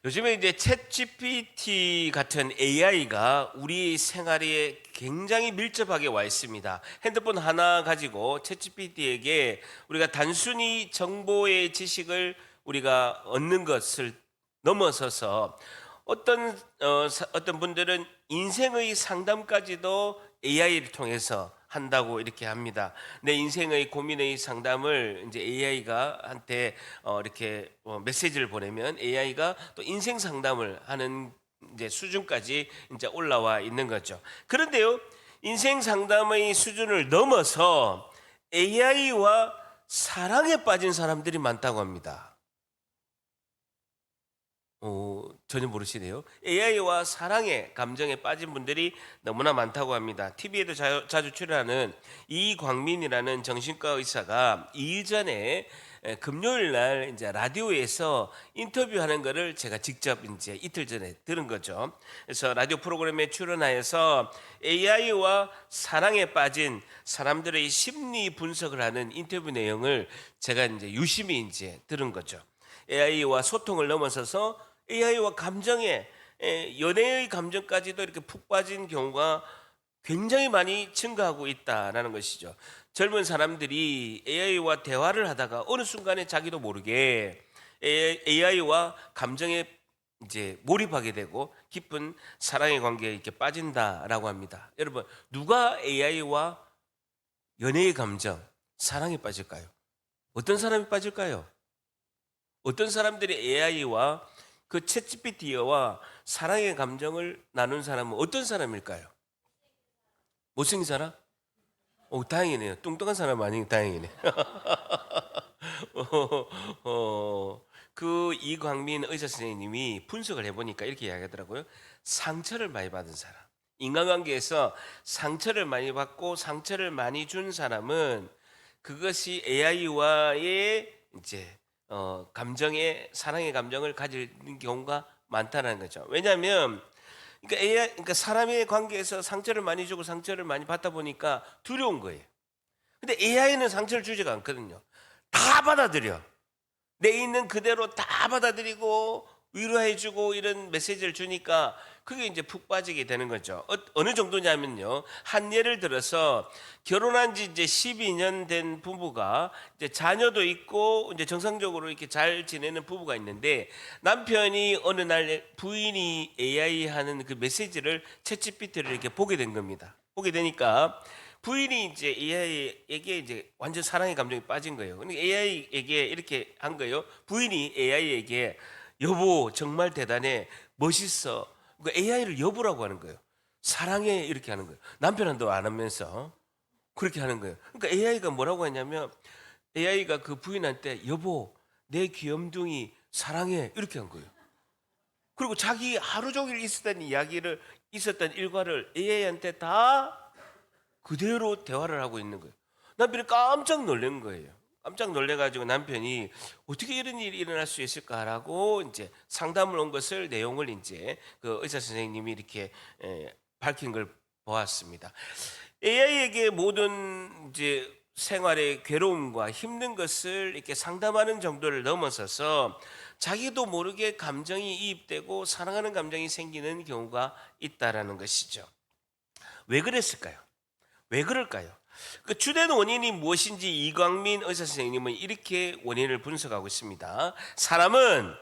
요즘에 이제 챗 GPT 같은 AI가 우리 생활에 굉장히 밀접하게 와 있습니다. 핸드폰 하나 가지고 챗 GPT에게 우리가 단순히 정보의 지식을 우리가 얻는 것을 넘어서서 어떤 분들은 인생의 상담까지도 AI를 통해서 한다고 이렇게 합니다. 내 인생의 고민의 상담을 이제 AI가 한테 이렇게 메시지를 보내면 AI가 또 인생 상담을 하는 이제 수준까지 이제 올라와 있는 거죠. 그런데요, 인생 상담의 수준을 넘어서 AI와 사랑에 빠진 사람들이 많다고 합니다. 전혀 모르시네요. AI와 사랑의 감정에 빠진 분들이 너무나 많다고 합니다. TV에도 자주 출연하는 이광민이라는 정신과 의사가 이전에 금요일 날 이제 라디오에서 인터뷰하는 거를 제가 직접 이제 이틀 전에 들은 거죠. 그래서 라디오 프로그램에 출연하여서 AI와 사랑에 빠진 사람들의 심리 분석을 하는 인터뷰 내용을 제가 이제 유심히 이제 들은 거죠. AI와 소통을 넘어서서 AI와 감정에 연애의 감정까지도 이렇게 푹 빠진 경우가 굉장히 많이 증가하고 있다라는 것이죠. 젊은 사람들이 AI와 대화를 하다가 어느 순간에 자기도 모르게 AI와 감정에 이제 몰입하게 되고 깊은 사랑의 관계에 이렇게 빠진다라고 합니다. 여러분, 누가 AI와 연애의 감정, 사랑에 빠질까요? 어떤 사람이 빠질까요? 어떤 사람들이 AI와 그 챗GPT와 사랑의 감정을 나눈 사람은 어떤 사람일까요? 못생긴 사람? 다행이네요. 뚱뚱한 사람 아니 다행이네. 그 이광민 의사 선생님이 분석을 해보니까 이렇게 이야기하더라고요. 상처를 많이 받은 사람, 인간관계에서 상처를 많이 받고 상처를 많이 준 사람은 그것이 AI와의 이제 감정의 사랑의 감정을 가질 경우가 많다는 거죠. 왜냐하면 그러니까 사람의 관계에서 상처를 많이 주고 상처를 많이 받다 보니까 두려운 거예요. 근데 AI는 상처를 주지가 않거든요. 다 받아들여. 내 있는 그대로 다 받아들이고 위로해주고 이런 메시지를 주니까 그게 이제 푹 빠지게 되는 거죠. 어느 정도냐면요. 한 예를 들어서 결혼한 지 이제 12년 된 부부가 이제 자녀도 있고 이제 정상적으로 이렇게 잘 지내는 부부가 있는데 남편이 어느 날 부인이 AI 하는 그 메시지를 챗GPT를 이렇게 보게 된 겁니다. 보게 되니까 부인이 이제 AI에게 이제 완전 사랑의 감정이 빠진 거예요. 근데 AI에게 이렇게 한 거예요. 부인이 AI에게 여보 정말 대단해 멋있어. 그 AI를 여보라고 하는 거예요. 사랑해 이렇게 하는 거예요. 남편한테도 안 하면서 그렇게 하는 거예요. 그러니까 AI가 뭐라고 했냐면 AI가 그 부인한테 여보 내 귀염둥이 사랑해 이렇게 한 거예요. 그리고 자기 하루 종일 있었던 일과를 AI한테 다 그대로 대화를 하고 있는 거예요. 남편이 깜짝 놀란 거예요. 깜짝 놀래가지고 남편이 어떻게 이런 일이 일어날 수 있을까라고 이제 상담을 온 것을 내용을 이제 그 의사 선생님이 이렇게 밝힌 걸 보았습니다. AI에게 모든 이제 생활의 괴로움과 힘든 것을 이렇게 상담하는 정도를 넘어서서 자기도 모르게 감정이 이입되고 사랑하는 감정이 생기는 경우가 있다라는 것이죠. 왜 그랬을까요? 왜 그럴까요? 그 주된 원인이 무엇인지 이광민 의사 선생님은 이렇게 원인을 분석하고 있습니다. 사람은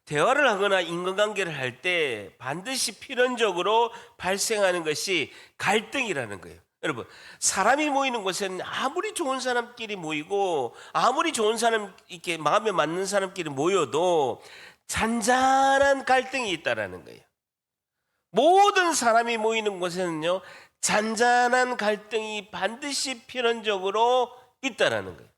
대화를 하거나 인간관계를 할 때 반드시 필연적으로 발생하는 것이 갈등이라는 거예요. 여러분, 사람이 모이는 곳에는 아무리 좋은 사람끼리 모이고 아무리 좋은 사람 이렇게 마음에 맞는 사람끼리 모여도 잔잔한 갈등이 있다라는 거예요. 모든 사람이 모이는 곳에는요, 잔잔한 갈등이 반드시 필연적으로 있다라는 거예요.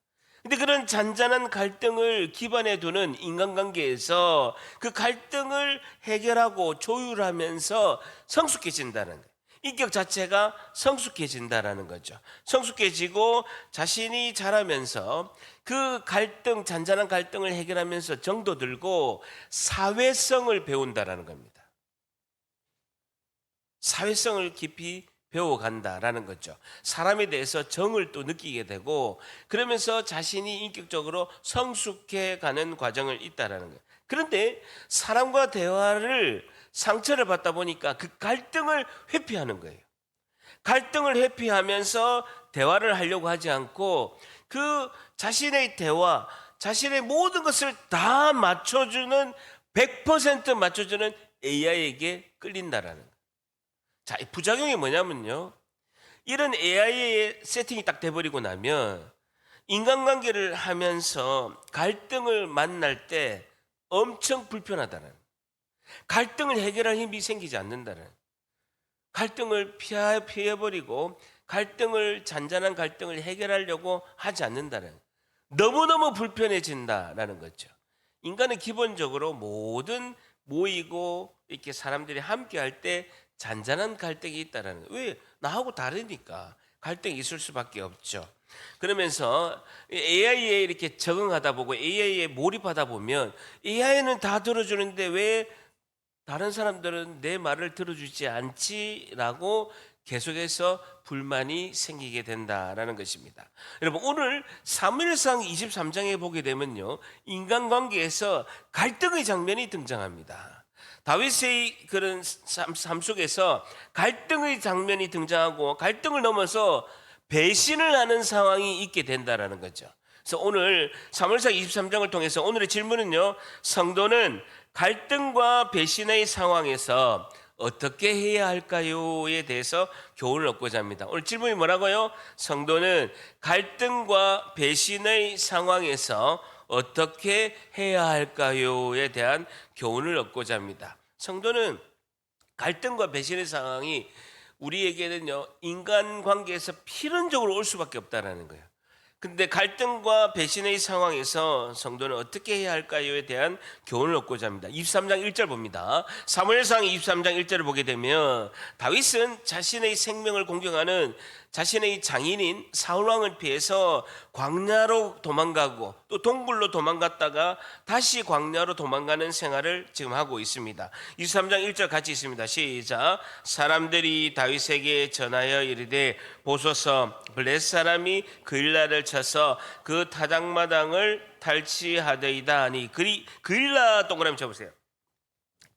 근데 그런 잔잔한 갈등을 기반에 두는 인간관계에서 그 갈등을 해결하고 조율하면서 성숙해진다는 거예요. 인격 자체가 성숙해진다라는 거죠. 성숙해지고 자신이 자라면서 그 갈등, 잔잔한 갈등을 해결하면서 정도 들고 사회성을 배운다라는 겁니다. 사회성을 깊이 배워간다라는 거죠. 사람에 대해서 정을 또 느끼게 되고 그러면서 자신이 인격적으로 성숙해가는 과정을 있다라는 거예요. 그런데 사람과 대화를 상처를 받다 보니까 그 갈등을 회피하는 거예요. 갈등을 회피하면서 대화를 하려고 하지 않고 그 자신의 대화, 자신의 모든 것을 다 맞춰주는 100% 맞춰주는 AI에게 끌린다라는 거예요. 자, 이 부작용이 뭐냐면요. 이런 AI의 세팅이 딱 돼버리고 나면 인간관계를 하면서 갈등을 만날 때 엄청 불편하다는, 갈등을 해결할 힘이 생기지 않는다는, 갈등을 피해버리고 잔잔한 갈등을 해결하려고 하지 않는다는, 너무너무 불편해진다라는 거죠. 인간은 기본적으로 모든 모이고 이렇게 사람들이 함께 할 때 잔잔한 갈등이 있다라는 거예요. 왜? 나하고 다르니까 갈등이 있을 수밖에 없죠. 그러면서 AI에 이렇게 적응하다 보고 AI에 몰입하다 보면 AI는 다 들어주는데 왜 다른 사람들은 내 말을 들어주지 않지라고 계속해서 불만이 생기게 된다라는 것입니다. 여러분, 오늘 사무엘상 23장에 보게 되면요, 인간관계에서 갈등의 장면이 등장합니다. 다윗의 그런 삶 속에서 갈등의 장면이 등장하고 갈등을 넘어서 배신을 하는 상황이 있게 된다라는 거죠. 그래서 오늘 사무엘상 23장을 통해서 오늘의 질문은요, 성도는 갈등과 배신의 상황에서 어떻게 해야 할까요에 대해서 교훈을 얻고자 합니다. 오늘 질문이 뭐라고요? 성도는 갈등과 배신의 상황에서 어떻게 해야 할까요에 대한 교훈을 얻고자 합니다. 성도는 갈등과 배신의 상황이 우리에게는요, 인간관계에서 필연적으로 올 수밖에 없다라는 거예요. 근데 갈등과 배신의 상황에서 성도는 어떻게 해야 할까요에 대한 교훈을 얻고자 합니다. 23장 1절 봅니다. 사무엘상 23장 1절을 보게 되면 다윗은 자신의 생명을 공경하는 자신의 장인인 사울왕을 피해서 광야로 도망가고 또 동굴로 도망갔다가 다시 광야로 도망가는 생활을 지금 하고 있습니다. 23장 1절 같이 있습니다. 시작. 사람들이 다윗에게 전하여 이르되 보소서 블레셋 사람이 그일라를 쳐서 그 타작마당을 탈취하더이다 하니 그일라 동그라미 쳐보세요.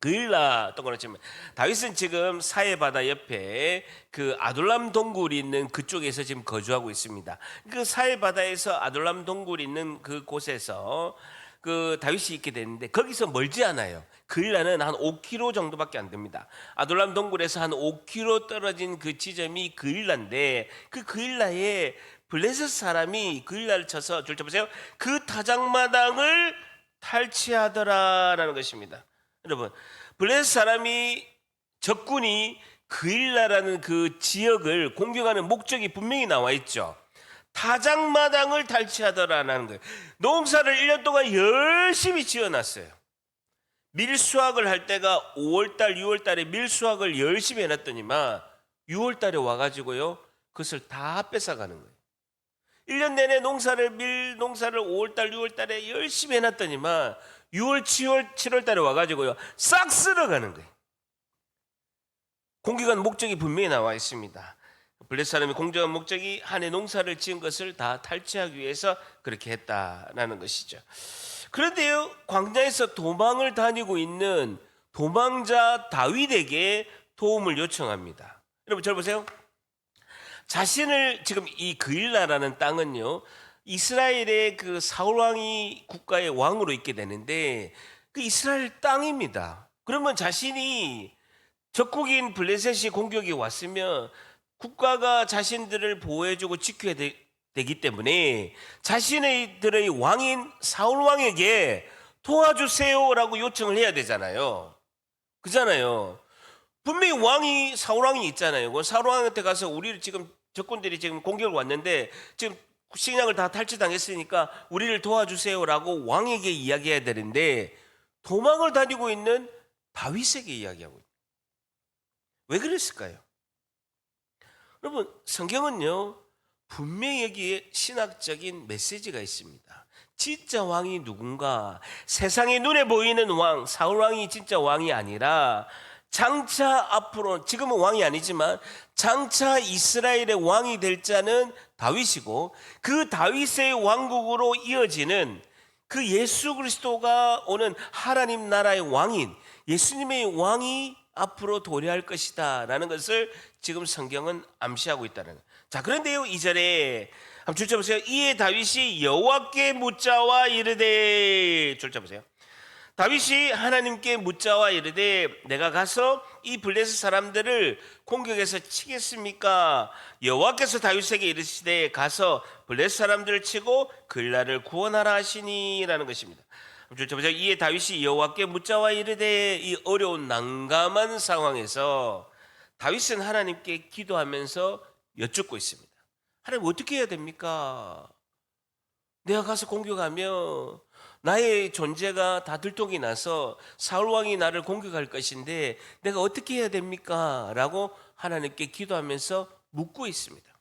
그일라 동그라미 치면 다윗은 지금 사해 바다 옆에 그 아둘람 동굴이 있는 그쪽에서 지금 거주하고 있습니다. 그 사해 바다에서 아둘람 동굴이 있는 그 곳에서 그 다윗이 있게 되는데 거기서 멀지 않아요. 그일라는 한 5km 정도밖에 안 됩니다. 아둘람 동굴에서 한 5km 떨어진 그 지점이 그일라인데 그 그일라에 블레셋 사람이 그일라를 쳐서 줄 쳐보세요. 그 타작마당을 탈취하더라라는 것입니다. 여러분, 블레셋 사람이 적군이 그일라라는 그 지역을 공격하는 목적이 분명히 나와 있죠. 타작마당을 탈취하더라라는 거예요. 농사를 1년 동안 열심히 지어놨어요. 밀수확을 할 때가 5월달, 6월달에 밀수확을 열심히 해놨더니만 6월달에 와가지고요, 그것을 다 뺏어가는 거예요. 1년 내내 밀농사를 5월달, 6월달에 열심히 해놨더니만 6월, 7월달에 와가지고요, 싹 쓸어가는 거예요. 공격한 목적이 분명히 나와 있습니다. 블레셋 사람이 공격한 목적이 한 해 농사를 지은 것을 다 탈취하기 위해서 그렇게 했다라는 것이죠. 그런데요, 광야에서 도망을 다니고 있는 도망자 다윗에게 도움을 요청합니다. 여러분, 잘 보세요. 자신을 지금 이 그일라라는 땅은요, 이스라엘의 그 사울 왕이 국가의 왕으로 있게 되는데 그 이스라엘 땅입니다. 그러면 자신이 적국인 블레셋이 공격이 왔으면 국가가 자신들을 보호해주고 지켜야 되기 때문에 자신들의 왕인 사울 왕에게 도와주세요라고 요청을 해야 되잖아요. 그잖아요. 분명히 왕이 사울 왕이 있잖아요. 그 사울 왕한테 가서 우리를 지금 적군들이 지금 공격을 왔는데 지금 식량을 다 탈취당했으니까 우리를 도와주세요라고 왕에게 이야기해야 되는데 도망을 다니고 있는 다윗에게 이야기하고 있어요. 왜 그랬을까요? 여러분, 성경은요, 분명히 여기에 신학적인 메시지가 있습니다. 진짜 왕이 누군가, 세상의 눈에 보이는 왕, 사울 왕이 진짜 왕이 아니라 장차 앞으로, 지금은 왕이 아니지만 장차 이스라엘의 왕이 될 자는 다윗이고 그 다윗의 왕국으로 이어지는 그 예수 그리스도가 오는 하나님 나라의 왕인 예수님의 왕이 앞으로 도래할 것이다 라는 것을 지금 성경은 암시하고 있다는 거예요. 자, 그런데요 2절에 한번 줄자 보세요. 이에 다윗이 여호와께 묻자와 이르되, 줄자 보세요. 다윗이 하나님께 묻자와 이르되 내가 가서 이 블레셋 사람들을 공격해서 치겠습니까? 여호와께서 다윗에게 이르시되 가서 블레셋 사람들을 치고 그일라를 구원하라 하시니라는 것입니다. 이에 다윗이 여호와께 묻자와 이르되, 이 어려운 난감한 상황에서 다윗은 하나님께 기도하면서 여쭙고 있습니다. 하나님 어떻게 해야 됩니까? 내가 가서 공격하면 나의 존재가 다 들통이 나서 사울 왕이 나를 공격할 것인데 내가 어떻게 해야 됩니까? 라고 하나님께 기도하면서 묻고 있습니다.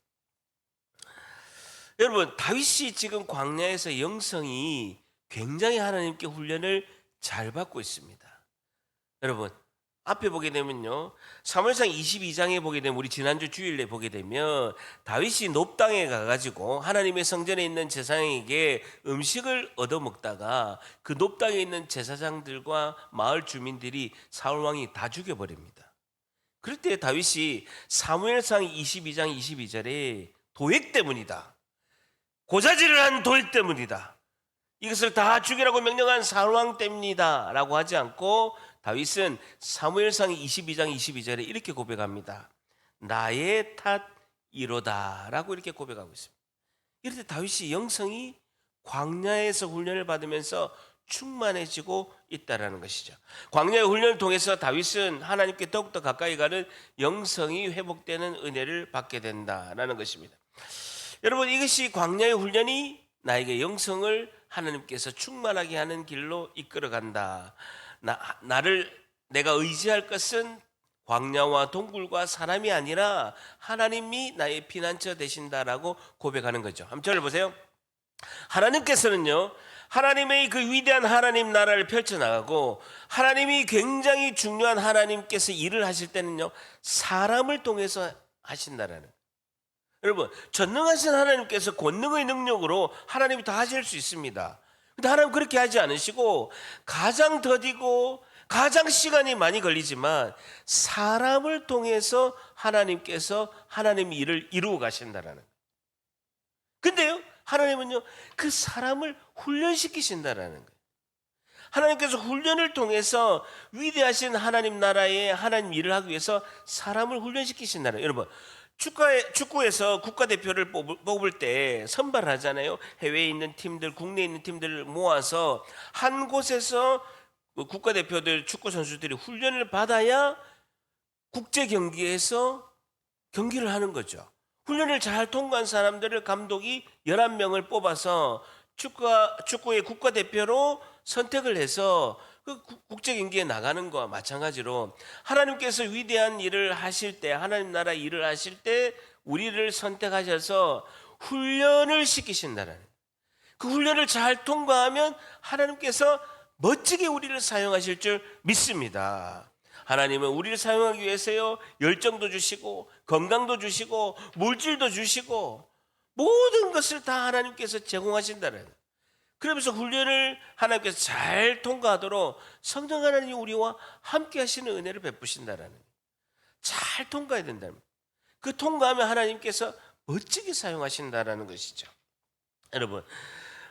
여러분, 다윗이 지금 광야에서 영성이 굉장히 하나님께 훈련을 잘 받고 있습니다. 여러분, 앞에 보게 되면요, 사무엘상 22장에 보게 되면, 우리 지난주 주일에 보게 되면 다윗이 높당에 가가지고 하나님의 성전에 있는 제사장에게 음식을 얻어먹다가 그 높당에 있는 제사장들과 마을 주민들이 사울왕이 다 죽여버립니다. 그럴 때 다윗이 사무엘상 22장 22절에 도액 때문이다, 고자질을 한 도액 때문이다, 이것을 다 죽이라고 명령한 사울왕 때문이다 라고 하지 않고 다윗은 사무엘상 22장 22절에 이렇게 고백합니다. 나의 탓이로다 라고 이렇게 고백하고 있습니다. 이럴 때 다윗이 영성이 광야에서 훈련을 받으면서 충만해지고 있다는 것이죠. 광야의 훈련을 통해서 다윗은 하나님께 더욱더 가까이 가는 영성이 회복되는 은혜를 받게 된다는 것입니다. 여러분, 이것이 광야의 훈련이 나에게 영성을 하나님께서 충만하게 하는 길로 이끌어간다. 내가 의지할 것은 광야와 동굴과 사람이 아니라 하나님이 나의 피난처 되신다라고 고백하는 거죠. 한번 저를 보세요. 하나님께서는요, 하나님의 그 위대한 하나님 나라를 펼쳐나가고 하나님이 굉장히 중요한 하나님께서 일을 하실 때는요, 사람을 통해서 하신다라는 거예요. 여러분, 전능하신 하나님께서 권능의 능력으로 하나님이 다 하실 수 있습니다. 근데 하나님 그렇게 하지 않으시고 가장 더디고 가장 시간이 많이 걸리지만 사람을 통해서 하나님께서 하나님의 일을 이루어 가신다라는 거예요. 근데요, 하나님은요, 그 사람을 훈련시키신다라는 거예요. 하나님께서 훈련을 통해서 위대하신 하나님 나라의 하나님 일을 하기 위해서 사람을 훈련시키신다는 거예요. 여러분, 축구에서 국가대표를 뽑을 때 선발하잖아요. 해외에 있는 팀들, 국내에 있는 팀들을 모아서 한 곳에서 국가대표들, 축구 선수들이 훈련을 받아야 국제 경기에서 경기를 하는 거죠. 훈련을 잘 통과한 사람들을 감독이 11명을 뽑아서 축구의 국가대표로 선택을 해서 그 국제 경기에 나가는 거와 마찬가지로 하나님께서 위대한 일을 하실 때, 하나님 나라 일을 하실 때 우리를 선택하셔서 훈련을 시키신다는, 그 훈련을 잘 통과하면 하나님께서 멋지게 우리를 사용하실 줄 믿습니다. 하나님은 우리를 사용하기 위해서요, 열정도 주시고 건강도 주시고 물질도 주시고 모든 것을 다 하나님께서 제공하신다는, 그러면서 훈련을 하나님께서 잘 통과하도록 성령 하나님이 우리와 함께 하시는 은혜를 베푸신다라는, 잘 통과해야 된다는, 그 통과하면 하나님께서 멋지게 사용하신다라는 것이죠. 여러분,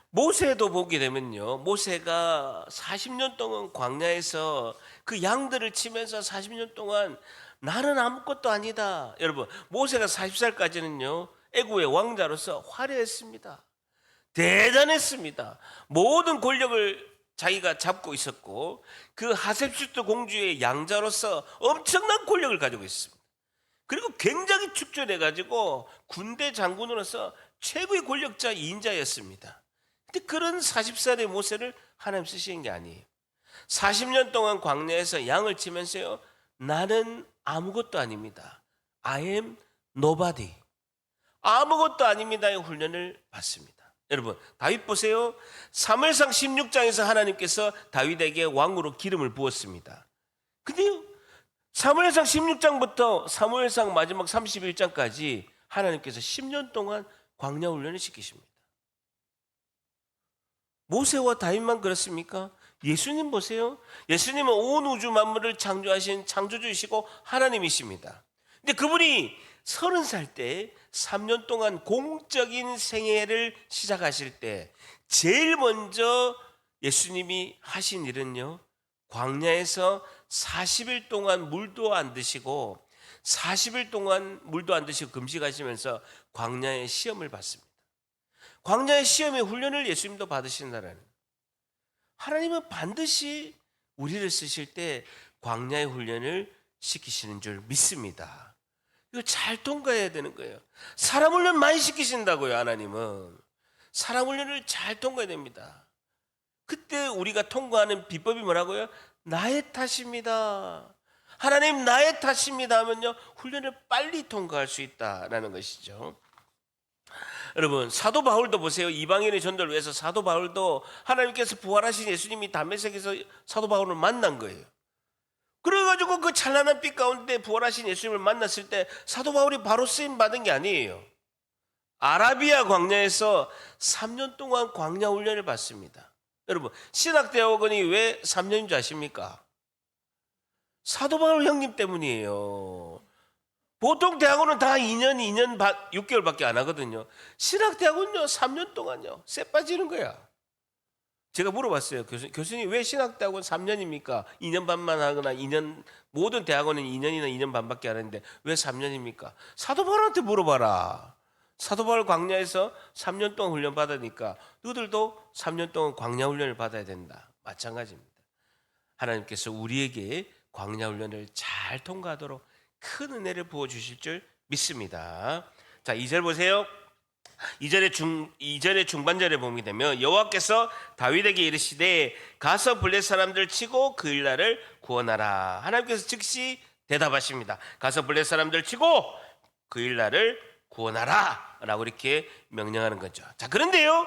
모세도 보게 되면요, 모세가 40년 동안 광야에서 그 양들을 치면서 40년 동안 나는 아무것도 아니다. 여러분, 모세가 40살까지는요 애굽의 왕자로서 화려했습니다. 대단했습니다. 모든 권력을 자기가 잡고 있었고 그 하셉슈트 공주의 양자로서 엄청난 권력을 가지고 있습니다. 그리고 굉장히 축전해가지고 군대 장군으로서 최고의 권력자 2인자였습니다. 근데 그런 40살의 모세를 하나님 쓰시는 게 아니에요. 40년 동안 광야에서 양을 치면서요, 나는 아무것도 아닙니다, I am nobody, 아무것도 아닙니다의 훈련을 받습니다. 여러분, 다윗 보세요. 사무엘상 16장에서 하나님께서 다윗에게 왕으로 기름을 부었습니다. 근데요, 사무엘상 16장부터 사무엘상 마지막 31장까지 하나님께서 10년 동안 광야 훈련을 시키십니다. 모세와 다윗만 그렇습니까? 예수님 보세요. 예수님은 온 우주 만물을 창조하신 창조주이시고 하나님이십니다. 근데 그분이 30살 때 3년 동안 공적인 생애를 시작하실 때 제일 먼저 예수님이 하신 일은요, 광야에서 40일 동안 물도 안 드시고 40일 동안 물도 안 드시고 금식하시면서 광야의 시험을 받습니다. 광야의 시험의 훈련을 예수님도 받으신다는, 하나님은 반드시 우리를 쓰실 때 광야의 훈련을 시키시는 줄 믿습니다. 이거 잘 통과해야 되는 거예요. 사람 훈련 많이 시키신다고요. 하나님은 사람 훈련을 잘 통과해야 됩니다. 그때 우리가 통과하는 비법이 뭐라고요? 나의 탓입니다. 하나님 나의 탓입니다 하면요, 훈련을 빨리 통과할 수 있다라는 것이죠. 여러분, 사도 바울도 보세요. 이방인의 전도를 위해서 사도 바울도 하나님께서 부활하신 예수님이 담메색에서 사도 바울을 만난 거예요. 그래가지고 그 찬란한 빛 가운데 부활하신 예수님을 만났을 때 사도 바울이 바로 쓰임 받은 게 아니에요. 아라비아 광야에서 3년 동안 광야 훈련을 받습니다. 여러분, 신학대학원이 왜 3년인 줄 아십니까? 사도 바울 형님 때문이에요. 보통 대학원은 다 2년 6개월밖에 안 하거든요. 신학대학원요 3년 동안요 쎄 빠지는 거야. 제가 물어봤어요. 교수님 왜 신학대학원 3년입니까? 2년 반만 하거나 2년, 모든 대학원은 2년이나 2년 반밖에 안 하는데 왜 3년입니까? 사도 바울한테 물어봐라. 사도 바울 광야에서 3년 동안 훈련 받으니까 너희들도 3년 동안 광야 훈련을 받아야 된다. 마찬가지입니다. 하나님께서 우리에게 광야 훈련을 잘 통과하도록 큰 은혜를 부어주실 줄 믿습니다. 자, 2절 보세요. 2절의 중반절에 보게 되면 여호와께서 다윗에게 이르시되 가서 블레 사람들 치고 그 일날을 구원하라. 하나님께서 즉시 대답하십니다. 가서 블레 사람들 치고 그 일날을 구원하라 라고 이렇게 명령하는 거죠. 자, 그런데요,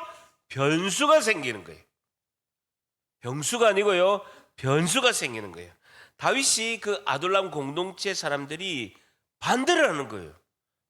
변수가 생기는 거예요. 병수가 아니고요, 변수가 생기는 거예요. 다윗이 그 아둘람 공동체 사람들이 반대를 하는 거예요.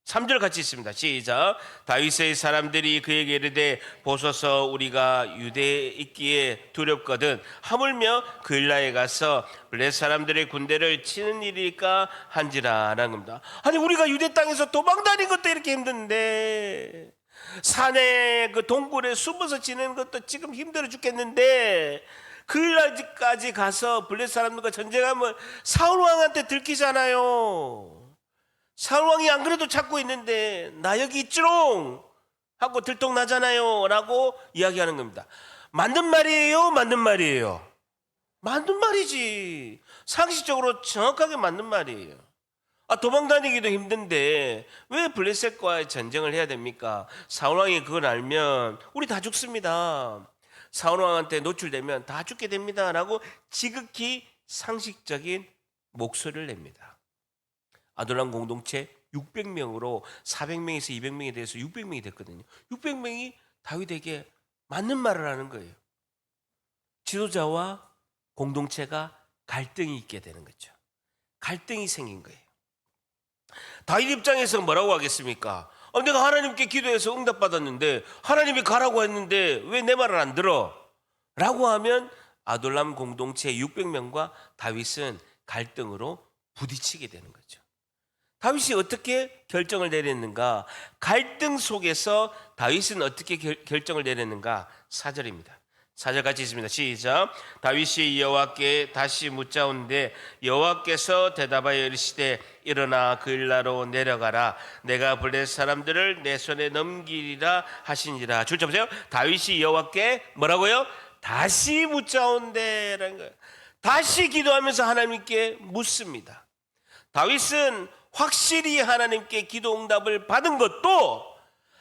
3절 같이 있습니다. 시작. 다윗의 사람들이 그에게 이르되 보소서 우리가 유대에 있기에 두렵거든 하물며 그 일라에 가서 블레 사람들의 군대를 치는 일일까 한지라 라는 겁니다. 아니, 우리가 유대 땅에서 도망 다닌 것도 이렇게 힘든데, 산에 그 동굴에 숨어서 지내는 것도 지금 힘들어 죽겠는데, 그 일날까지 가서 블레 사람들과 전쟁하면 사울 왕한테 들키잖아요. 사울 왕이 안 그래도 찾고 있는데 나 여기 있지롱 하고 들통나잖아요 라고 이야기하는 겁니다. 맞는 말이에요? 맞는 말이에요? 맞는 말이지. 상식적으로 정확하게 맞는 말이에요. 도망 다니기도 힘든데 왜 블레셋과의 전쟁을 해야 됩니까? 사울 왕이 그걸 알면 우리 다 죽습니다. 사울 왕한테 노출되면 다 죽게 됩니다 라고 지극히 상식적인 목소리를 냅니다. 아둘람 공동체 600명으로 400명에서 200명이 돼서 600명이 됐거든요. 600명이 다윗에게 맞는 말을 하는 거예요. 지도자와 공동체가 갈등이 있게 되는 거죠. 갈등이 생긴 거예요. 다윗 입장에서 뭐라고 하겠습니까? 내가 하나님께 기도해서 응답받았는데 하나님이 가라고 했는데 왜 내 말을 안 들어? 라고 하면 아둘람 공동체 600명과 다윗은 갈등으로 부딪히게 되는 거죠. 다윗이 어떻게 결정을 내렸는가? 갈등 속에서 다윗은 어떻게 결정을 내렸는가? 4절입니다. 4절 같이 있습니다. 시작. 다윗이 여호와께 다시 묻자온데 여호와께서 대답하여 이르시되 일어나 그 일라로 내려가라. 내가 블레 사람들을 내 손에 넘기리라 하시니라. 줄자 보세요. 다윗이 여호와께 뭐라고요? 다시 묻자온데라는 거예요. 다시 기도하면서 하나님께 묻습니다. 다윗은 확실히 하나님께 기도 응답을 받은 것도,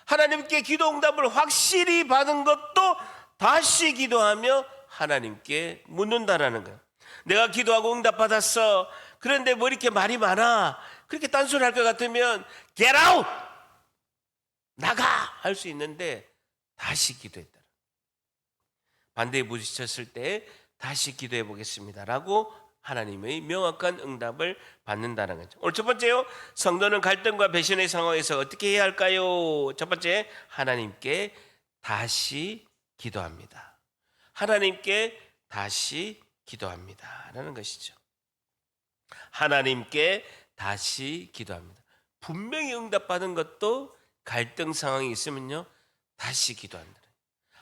하나님께 기도 응답을 확실히 받은 것도 다시 기도하며 하나님께 묻는다라는 거예요. 내가 기도하고 응답 받았어. 그런데 뭐 이렇게 말이 많아. 그렇게 딴소리 할 것 같으면 get out! 나가! 할 수 있는데 다시 기도했다. 반대에 부딪혔을 때 다시 기도해 보겠습니다 라고 하나님의 명확한 응답을 받는다는 거죠. 오늘 첫 번째요, 성도는 갈등과 배신의 상황에서 어떻게 해야 할까요? 첫 번째, 하나님께 다시 기도합니다. 하나님께 다시 기도합니다라는 것이죠. 하나님께 다시 기도합니다. 분명히 응답받은 것도 갈등 상황이 있으면요, 다시 기도한다.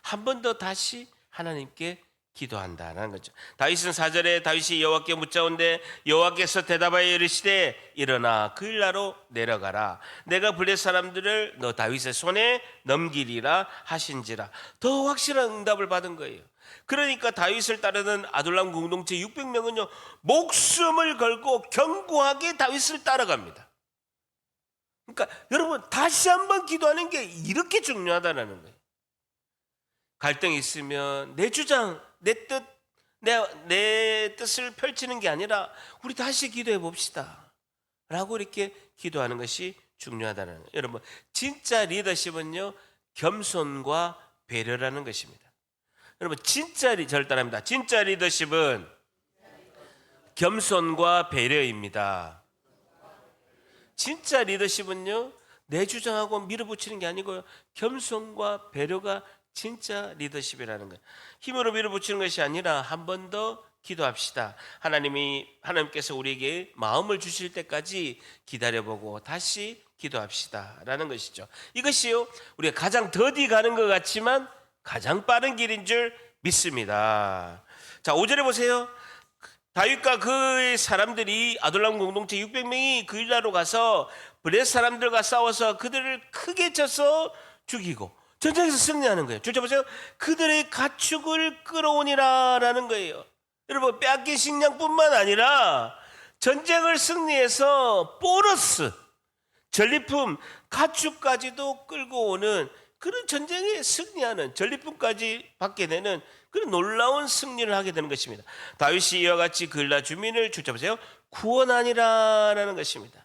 한 번 더 다시 하나님께 기도한다라는 거죠. 다윗은 4절에 다윗이 여호와께 묻자온데 여호와께서 대답하여 이르시되 일어나 그 일나로 내려가라. 내가 블레 사람들을 너 다윗의 손에 넘기리라 하신지라. 더 확실한 응답을 받은 거예요. 그러니까 다윗을 따르는 아둘람 공동체 600명은요 목숨을 걸고 견고하게 다윗을 따라갑니다. 그러니까 여러분 다시 한번 기도하는 게 이렇게 중요하다는 거예요. 갈등이 있으면 내 주장, 내 뜻, 내 뜻을 펼치는 게 아니라 우리 다시 기도해 봅시다 라고 이렇게 기도하는 것이 중요하다는 거예요. 여러분 진짜 리더십은요 겸손과 배려라는 것입니다. 여러분 진짜 절단합니다. 진짜 리더십은 겸손과 배려입니다. 진짜 리더십은요 내 주장하고 밀어붙이는 게 아니고요 겸손과 배려가 진짜 리더십이라는 거예요. 힘으로 밀어붙이는 것이 아니라 한 번 더 기도합시다. 하나님께서 우리에게 마음을 주실 때까지 기다려보고 다시 기도합시다 라는 것이죠. 이것이요 우리가 가장 더디 가는 것 같지만 가장 빠른 길인 줄 믿습니다. 자 5절에 보세요. 다윗과 그의 사람들이 아둘람 공동체 600명이 그 일나로 가서 블레 사람들과 싸워서 그들을 크게 쳐서 죽이고 전쟁에서 승리하는 거예요. 줄자 보세요. 그들의 가축을 끌어오니라 라는 거예요. 여러분 빼앗긴 식량뿐만 아니라 전쟁을 승리해서 보너스, 전리품, 가축까지도 끌고 오는 그런 전쟁에 승리하는 전리품까지 받게 되는 그런 놀라운 승리를 하게 되는 것입니다. 다윗이 이와 같이 그일라 주민을 줄자 보세요. 구원하니라 라는 것입니다.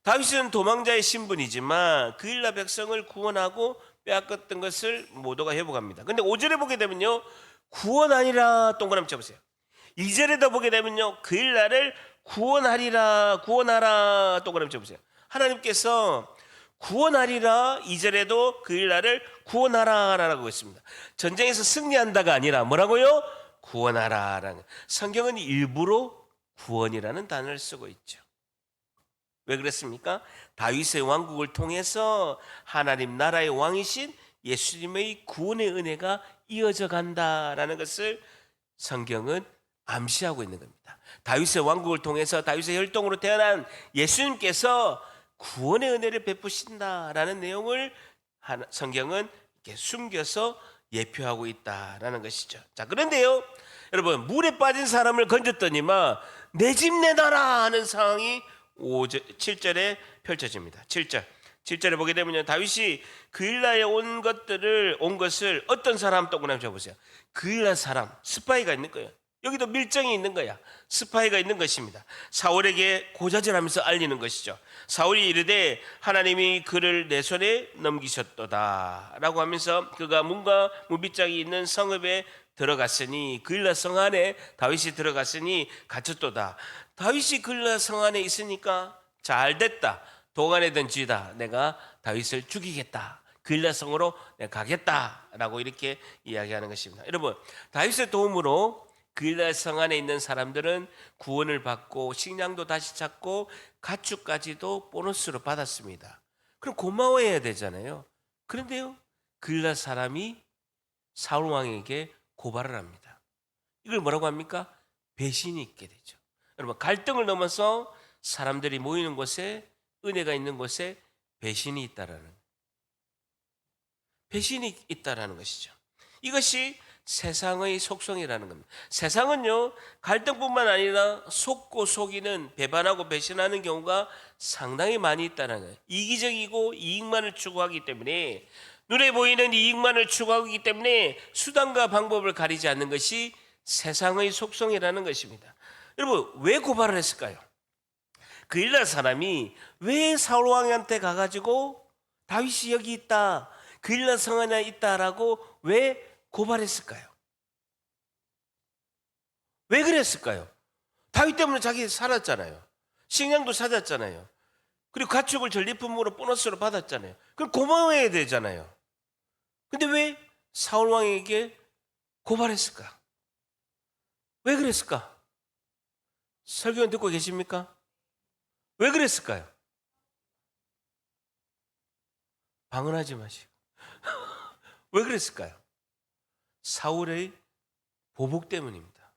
다윗은 도망자의 신분이지만 그일라 백성을 구원하고 빼앗겼던 것을 모두가 회복합니다. 근데 5절에 보게 되면요 구원하니라 동그라미 쳐보세요. 2절에도 보게 되면요 그일라를 구원하라 동그라미 쳐보세요. 하나님께서 구원하리라 2절에도 그일라를 구원하라라고 했습니다. 전쟁에서 승리한다가 아니라 뭐라고요? 구원하라라는. 성경은 일부러 구원이라는 단어를 쓰고 있죠. 왜 그랬습니까? 다윗의 왕국을 통해서 하나님 나라의 왕이신 예수님의 구원의 은혜가 이어져 간다라는 것을 성경은 암시하고 있는 겁니다. 다윗의 왕국을 통해서 다윗의 혈통으로 태어난 예수님께서 구원의 은혜를 베푸신다라는 내용을 성경은 이렇게 숨겨서 예표하고 있다라는 것이죠. 자, 그런데요, 여러분 물에 빠진 사람을 건졌더니만 내 집 내놔라 하는 상황이 7절에 펼쳐집니다. 7절에 보게 되면요 다윗이 그일라에 온 것을 어떤 사람 동그라미 쳐보세요. 그일라 사람 스파이가 있는 거예요. 여기도 밀정이 있는 거야. 스파이가 있는 것입니다. 사울에게 고자질하면서 알리는 것이죠. 사울이 이르되 하나님이 그를 내 손에 넘기셨도다 라고 하면서 그가 문과 문빗장이 있는 성읍에 들어갔으니 그일라 성 안에 다윗이 들어갔으니 갇혔도다. 다윗이 그일라 성 안에 있으니까 잘 됐다. 도간에든 쥐다. 내가 다윗을 죽이겠다. 그일라 성으로 내가 가겠다라고 이렇게 이야기하는 것입니다. 여러분 다윗의 도움으로 그일라 성 안에 있는 사람들은 구원을 받고 식량도 다시 찾고 가축까지도 보너스로 받았습니다. 그럼 고마워해야 되잖아요. 그런데요 그일라 사람이 사울 왕에게 고발을 합니다. 이걸 뭐라고 합니까? 배신이 있게 되죠. 여러분 갈등을 넘어서 사람들이 모이는 곳에 은혜가 있는 곳에 배신이 있다라는 것이죠. 이것이 세상의 속성이라는 겁니다. 세상은요 갈등뿐만 아니라 속고 속이는 배반하고 배신하는 경우가 상당히 많이 있다는 거예요. 이기적이고 이익만을 추구하기 때문에 눈에 보이는 이익만을 추구하기 때문에 수단과 방법을 가리지 않는 것이 세상의 속성이라는 것입니다. 여러분 왜 고발을 했을까요? 그일라 사람이 왜 사울 왕한테 가가지고 다윗이 여기 있다 그일라 성 안에 있다라고 왜 고발했을까요? 왜 그랬을까요? 다윗 때문에 자기 살았잖아요. 식량도 찾았잖아요. 그리고 가축을 전리품으로 보너스로 받았잖아요. 그럼 고마워해야 되잖아요. 근데 왜 사울 왕에게 고발했을까? 왜 그랬을까? 설교는 듣고 계십니까? 왜 그랬을까요? 방언하지 마시고. 왜 그랬을까요? 사울의 보복 때문입니다.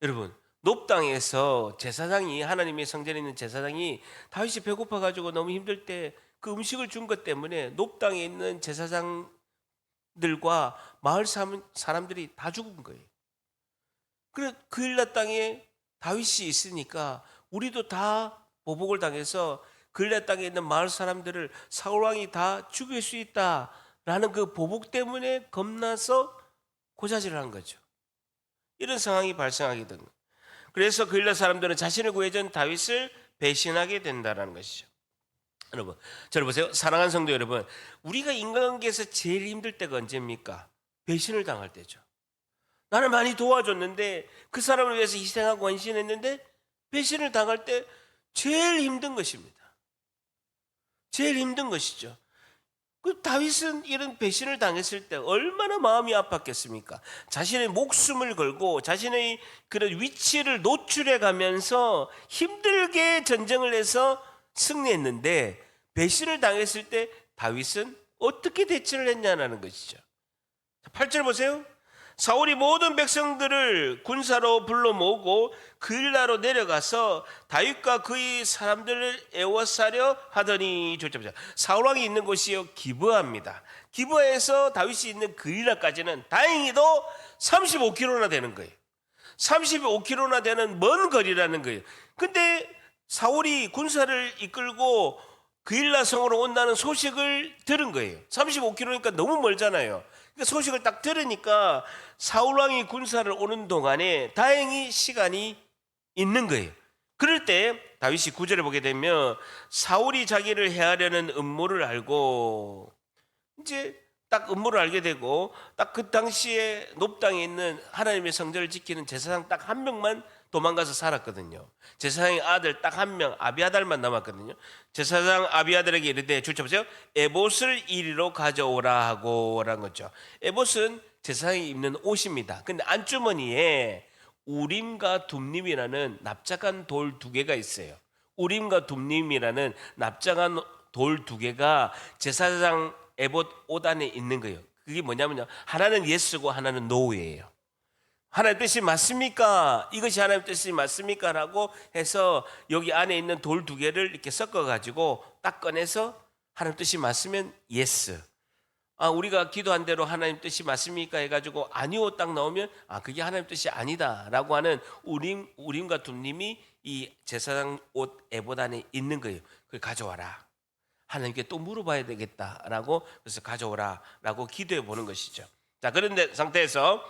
여러분, 높 땅에서 제사장이, 하나님의 성전에 있는 제사장이 다윗이 배고파 가지고 너무 힘들 때 그 음식을 준 것 때문에 높 땅에 있는 제사장들과 마을 사람들이 다 죽은 거예요. 그래, 그일라 땅에 다윗이 있으니까 우리도 다 보복을 당해서 그일라 땅에 있는 마을 사람들을 사울 왕이 다 죽일 수 있다라는 그 보복 때문에 겁나서 고자질을 한 거죠. 이런 상황이 발생하게 된 거예요. 그래서 그일라 사람들은 자신을 구해준 다윗을 배신하게 된다는 것이죠. 여러분, 저를 보세요. 사랑하는 성도 여러분, 우리가 인간관계에서 제일 힘들 때가 언제입니까? 배신을 당할 때죠. 나를 많이 도와줬는데, 그 사람을 위해서 희생하고 헌신했는데 배신을 당할 때 제일 힘든 것입니다. 제일 힘든 것이죠. 그 다윗은 이런 배신을 당했을 때 얼마나 마음이 아팠겠습니까? 자신의 목숨을 걸고 자신의 그런 위치를 노출해 가면서 힘들게 전쟁을 해서 승리했는데, 배신을 당했을 때 다윗은 어떻게 대처를 했냐는 것이죠. 8절 보세요. 사울이 모든 백성들을 군사로 불러 모으고 그일라로 내려가서 다윗과 그의 사람들을 에워싸려 하더니, 사울 왕이 있는 곳이요 기브아입니다. 기브아에서 다윗이 있는 그일라까지는 다행히도 35km나 되는 거예요. 35km나 되는 먼 거리라는 거예요. 근데 사울이 군사를 이끌고 그일라 성으로 온다는 소식을 들은 거예요. 35km니까 너무 멀잖아요. 그러니까 소식을 딱 들으니까 사울 왕이 군사를 오는 동안에 다행히 시간이 있는 거예요. 그럴 때 다윗이 9절에 보게 되면 사울이 자기를 해하려는 음모를 알고, 이제 딱 음모를 알게 되고, 딱 그 당시에 높 땅에 있는 하나님의 성전을 지키는 제사장 딱 한 명만 도망가서 살았거든요. 제사장의 아들 딱 한 명, 아비아달만 남았거든요. 제사장 아비아달에게 이르되, 보세요. 에봇을 이리로 가져오라 하고라는 거죠. 에봇은 제사장이 입는 옷입니다. 근데 안주머니에 우림과 둠림이라는 납작한 돌 두 개가 있어요. 우림과 둠림이라는 납작한 돌 두 개가 제사장 에봇 옷 안에 있는 거예요. 그게 뭐냐면요, 하나는 예스고 하나는 노예예요. 하나님 뜻이 맞습니까? 이것이 하나님 뜻이 맞습니까? 라고 해서 여기 안에 있는 돌 두 개를 이렇게 섞어가지고 딱 꺼내서 하나님 뜻이 맞으면 예스. 우리가 기도한 대로 하나님 뜻이 맞습니까? 해가지고 아니오 딱 나오면 그게 하나님 뜻이 아니다 라고 하는 우림과 둠림이 이 제사장 옷 에봇 안에 있는 거예요. 그걸 가져와라. 하나님께 또 물어봐야 되겠다라고, 그래서 가져오라라고 기도해 보는 것이죠. 자, 그런데 상태에서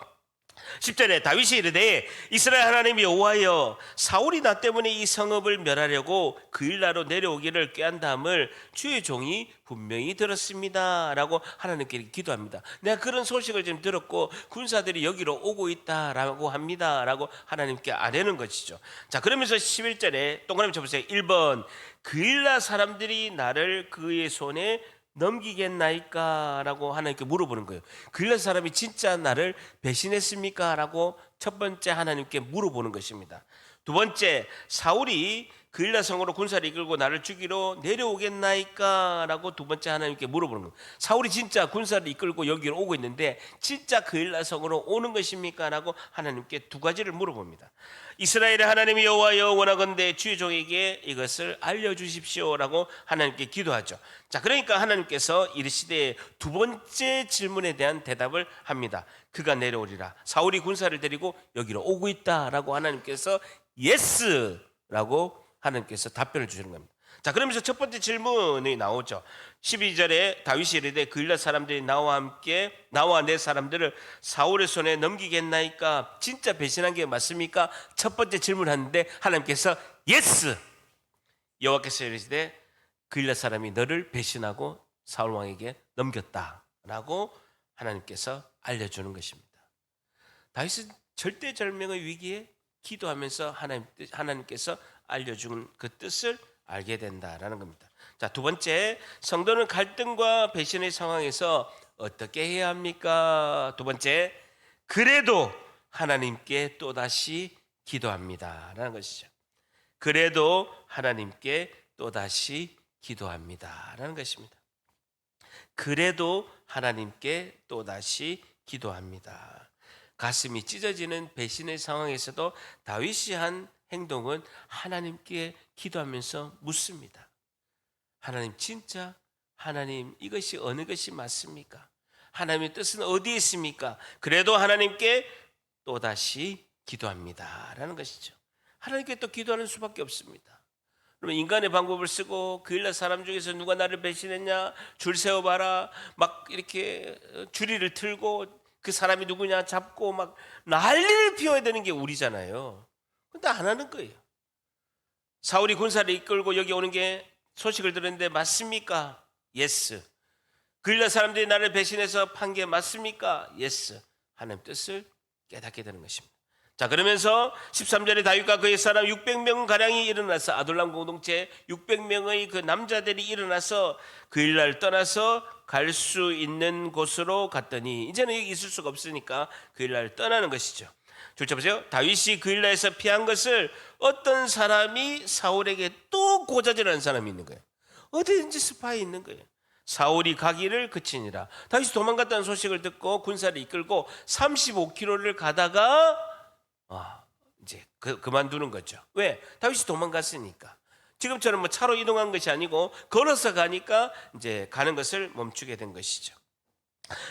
10절에 다윗이 이르되, 이스라엘 하나님 여호와여, 사울이 나 때문에 이 성읍을 멸하려고 그일라로 내려오기를 꾀한다함을 주의 종이 분명히 들었습니다 라고 하나님께 기도합니다. 내가 그런 소식을 지금 들었고 군사들이 여기로 오고 있다라고 합니다 라고 하나님께 아뢰는 것이죠. 자, 그러면서 11절에 동그라미 쳐보세요. 1번, 그일라 사람들이 나를 그의 손에 넘기겠나이까? 라고 하나님께 물어보는 거예요. 그일라 사람이 진짜 나를 배신했습니까? 라고 첫 번째 하나님께 물어보는 것입니다. 두 번째, 사울이 그일라 성으로 군사를 이끌고 나를 죽이러 내려오겠나이까? 라고 두 번째 하나님께 물어보는 거예요. 사울이 진짜 군사를 이끌고 여기로 오고 있는데 진짜 그일라 성으로 오는 것입니까? 라고 하나님께 두 가지를 물어봅니다. 이스라엘의 하나님이 여호와여, 원하건대 주의 종에게 이것을 알려주십시오 라고 하나님께 기도하죠. 자, 그러니까 하나님께서 이르시되 두 번째 질문에 대한 대답을 합니다. 그가 내려오리라. 사울이 군사를 데리고 여기로 오고 있다 라고 하나님께서 예스라고 하나님께서 답변을 주시는 겁니다. 자, 그러면서 첫 번째 질문이 나오죠. 12절에 다윗이 이르되 그일라 사람들이 나와 내 사람들을 사울의 손에 넘기겠나이까? 진짜 배신한 게 맞습니까? 첫 번째 질문하는데 하나님께서 예스! 여호와께서 이르시되 그일라 사람이 너를 배신하고 사울 왕에게 넘겼다라고 하나님께서 알려주는 것입니다. 다윗은 절대절명의 위기에 기도하면서 하나님께서 알려준 그 뜻을 알게 된다라는 겁니다. 자, 두 번째, 성도는 갈등과 배신의 상황에서 어떻게 해야 합니까? 두 번째, 그래도 하나님께 또다시 기도합니다라는 것이죠. 그래도 하나님께 또다시 기도합니다라는 것입니다. 그래도 하나님께 또다시 기도합니다. 가슴이 찢어지는 배신의 상황에서도 다윗이 한 행동은 하나님께 기도하면서 묻습니다. 하나님, 진짜 하나님, 이것이 어느 것이 맞습니까? 하나님의 뜻은 어디에 있습니까? 그래도 하나님께 또다시 기도합니다 라는 것이죠. 하나님께 또 기도하는 수밖에 없습니다. 그러면 인간의 방법을 쓰고 그일라 사람 중에서 누가 나를 배신했냐, 줄 세워봐라, 막 이렇게 줄이를 틀고 그 사람이 누구냐 잡고 막 난리를 피워야 되는 게 우리잖아요. 근데 안 하는 거예요. 사울이 군사를 이끌고 여기 오는 게 소식을 들었는데 맞습니까? 예스. 그일라 사람들이 나를 배신해서 판 게 맞습니까? 예스. 하나님 뜻을 깨닫게 되는 것입니다. 자, 그러면서 13절에 다윗과 그의 사람 600명 가량이 일어나서 아둘람 공동체 600명의 그 남자들이 일어나서 그일라를 떠나서 갈 수 있는 곳으로 갔더니 이제는 여기 있을 수가 없으니까 그일라를 떠나는 것이죠. 줄자 보세요. 다윗이 그일라에서 피한 것을 어떤 사람이 사울에게 또 고자질하는 사람이 있는 거예요. 어디든지 스파이 있는 거예요. 사울이 가기를 그치니라. 다윗이 도망갔다는 소식을 듣고 군사를 이끌고 35km를 가다가 이제 그만두는 거죠. 왜? 다윗이 도망갔으니까. 지금처럼 뭐 차로 이동한 것이 아니고 걸어서 가니까 이제 가는 것을 멈추게 된 것이죠.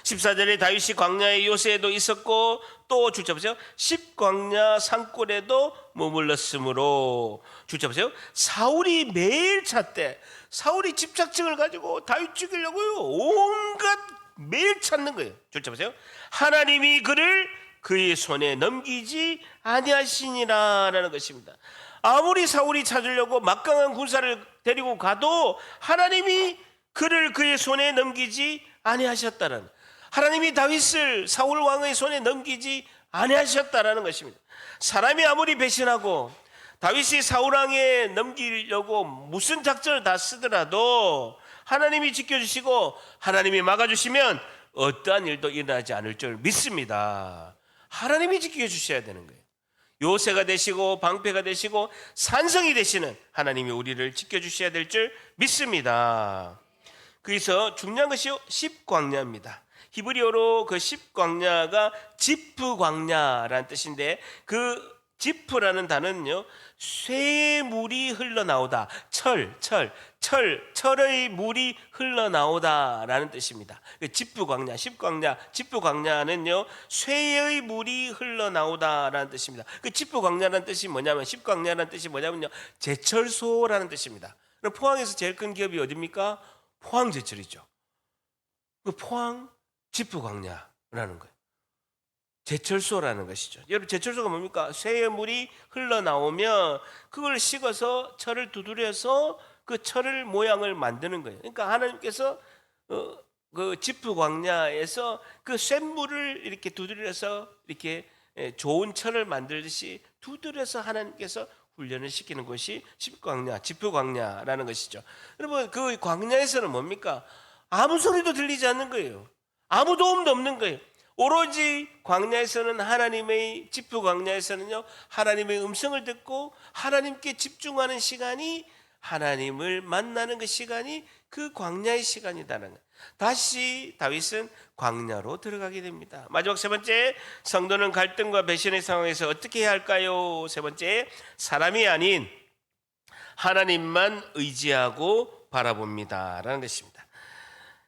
14절에 다윗이 광야의 요새에도 있었고 또 줄자 보세요. 십광야 산골에도 머물렀으므로 줄자 보세요. 사울이 매일 찾되 사울이 집착증을 가지고 다윗 죽이려고요. 온갖 매일 찾는 거예요. 줄자 보세요. 하나님이 그를 그의 손에 넘기지 아니하시니라라는 것입니다. 아무리 사울이 찾으려고 막강한 군사를 데리고 가도 하나님이 그를 그의 손에 넘기지 아니하셨다는, 하나님이 다윗을 사울 왕의 손에 넘기지 아니하셨다라는 것입니다. 사람이 아무리 배신하고 다윗이 사울 왕에 넘기려고 무슨 작전을 다 쓰더라도 하나님이 지켜주시고 하나님이 막아주시면 어떠한 일도 일어나지 않을 줄 믿습니다. 하나님이 지켜주셔야 되는 거예요. 요새가 되시고 방패가 되시고 산성이 되시는 하나님이 우리를 지켜주셔야 될 줄 믿습니다. 그래서 중요한 것이 십광야입니다. 히브리어로 그 십광야가 지프광야라는 뜻인데 그 지프라는 단어는요, 쇠물이 흘러나오다, 철의 물이 흘러나오다라는 뜻입니다. 지프광야, 십광야, 지프광야는요, 쇠의 물이 흘러나오다라는 뜻입니다. 그 지프광야라는 뜻이 뭐냐면, 십광야라는 뜻이 뭐냐면요, 제철소라는 뜻입니다. 그럼 포항에서 제일 큰 기업이 어디입니까? 포항제철이죠. 그 포항 지프광야라는 거예요. 제철소라는 것이죠. 여러분, 제철소가 뭡니까? 쇠의 물이 흘러나오면 그걸 식어서 철을 두드려서 그 철을 모양을 만드는 거예요. 그러니까 하나님께서 그 지프광야에서 그 쇳물을 이렇게 두드려서 이렇게 좋은 철을 만들듯이 두드려서 하나님께서 훈련을 시키는 것이 십광야, 지프광야라는 것이죠. 여러분, 그 광야에서는 뭡니까? 아무 소리도 들리지 않는 거예요. 아무 도움도 없는 거예요. 오로지 광야에서는 하나님의 지프광야에서는요, 하나님의 음성을 듣고 하나님께 집중하는 시간이, 하나님을 만나는 그 시간이 그 광야의 시간이다는 거예요. 다시 다윗은 광야로 들어가게 됩니다. 마지막 세 번째, 성도는 갈등과 배신의 상황에서 어떻게 해야 할까요? 세 번째, 사람이 아닌 하나님만 의지하고 바라봅니다 라는 것입니다.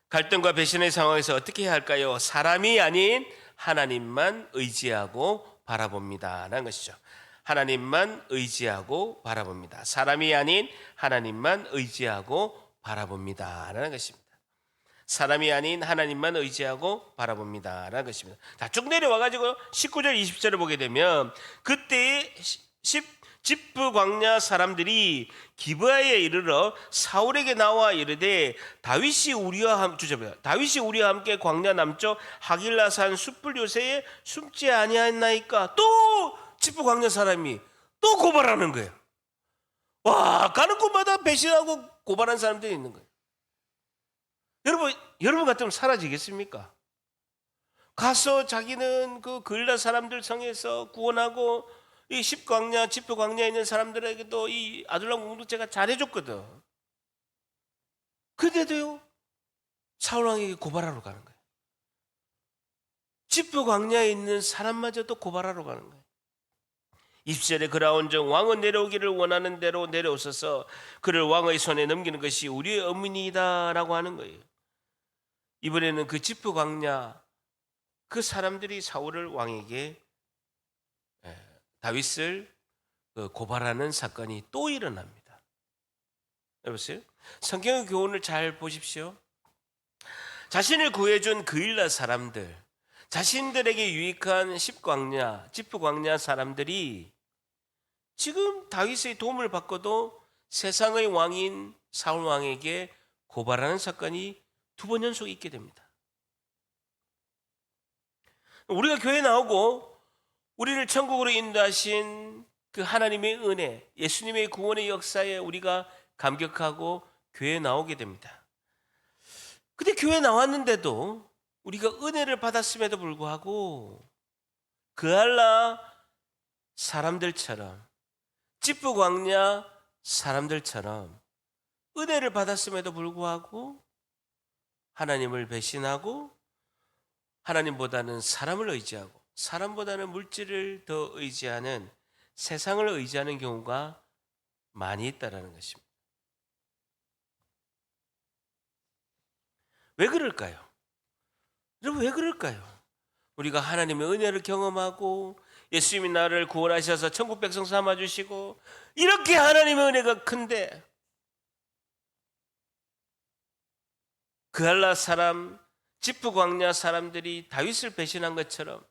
갈등과 배신의 상황에서 어떻게 해야 할까요? 사람이 아닌 하나님만 의지하고 바라봅니다 라는 것이죠. 하나님만 의지하고 바라봅니다. 사람이 아닌 하나님만 의지하고 바라봅니다 라는 것입니다. 사람이 아닌 하나님만 의지하고 바라봅니다 라는 것입니다. 자, 쭉 내려와가지고 19절 20절을 보게 되면 그때 지프 광야 사람들이 기브아에 이르러 사울에게 나와 이르되 다윗이 우리와 함께 광야 남쪽 하길라산 숯불 요새에 숨지 아니하였나이까. 또 지프 광야 사람이 또 고발하는 거예요. 와, 가는 곳마다 배신하고 고발한 사람들이 있는 거예요. 여러분 같으면 사라지겠습니까? 가서 자기는 그 거릴라 사람들 성에서 구원하고 이 십광야, 지표 광야에 있는 사람들에게도 이 아둘람 공동체가 잘해줬거든. 그런데도요, 사울 왕에게 고발하러 가는 거예요. 지표 광야에 있는 사람마저도 고발하러 가는 거예요. 20절에 그라온즉 왕은 내려오기를 원하는 대로 내려오셔서 그를 왕의 손에 넘기는 것이 우리의 의무이다 라고 하는 거예요. 이번에는 그 지표 광야 그 사람들이 사울을 왕에게 다윗을 고발하는 사건이 또 일어납니다. 여보세요? 성경의 교훈을 잘 보십시오. 자신을 구해준 그일라 사람들, 자신들에게 유익한 십광야, 지프 광야 사람들이 지금 다윗의 도움을 받고도 세상의 왕인 사울 왕에게 고발하는 사건이 두 번 연속 있게 됩니다. 우리가 교회 나오고 우리를 천국으로 인도하신 그 하나님의 은혜, 예수님의 구원의 역사에 우리가 감격하고 교회에 나오게 됩니다. 근데 교회 나왔는데도 우리가 은혜를 받았음에도 불구하고 그알라 사람들처럼 지프 광야 사람들처럼 은혜를 받았음에도 불구하고 하나님을 배신하고 하나님보다는 사람을 의지하고 사람보다는 물질을 더 의지하는 세상을 의지하는 경우가 많이 있다는 것입니다. 왜 그럴까요? 여러분 왜 그럴까요? 우리가 하나님의 은혜를 경험하고 예수님이 나를 구원하셔서 천국 백성 삼아주시고 이렇게 하나님의 은혜가 큰데 그알라 사람, 지프 광야 사람들이 다윗을 배신한 것처럼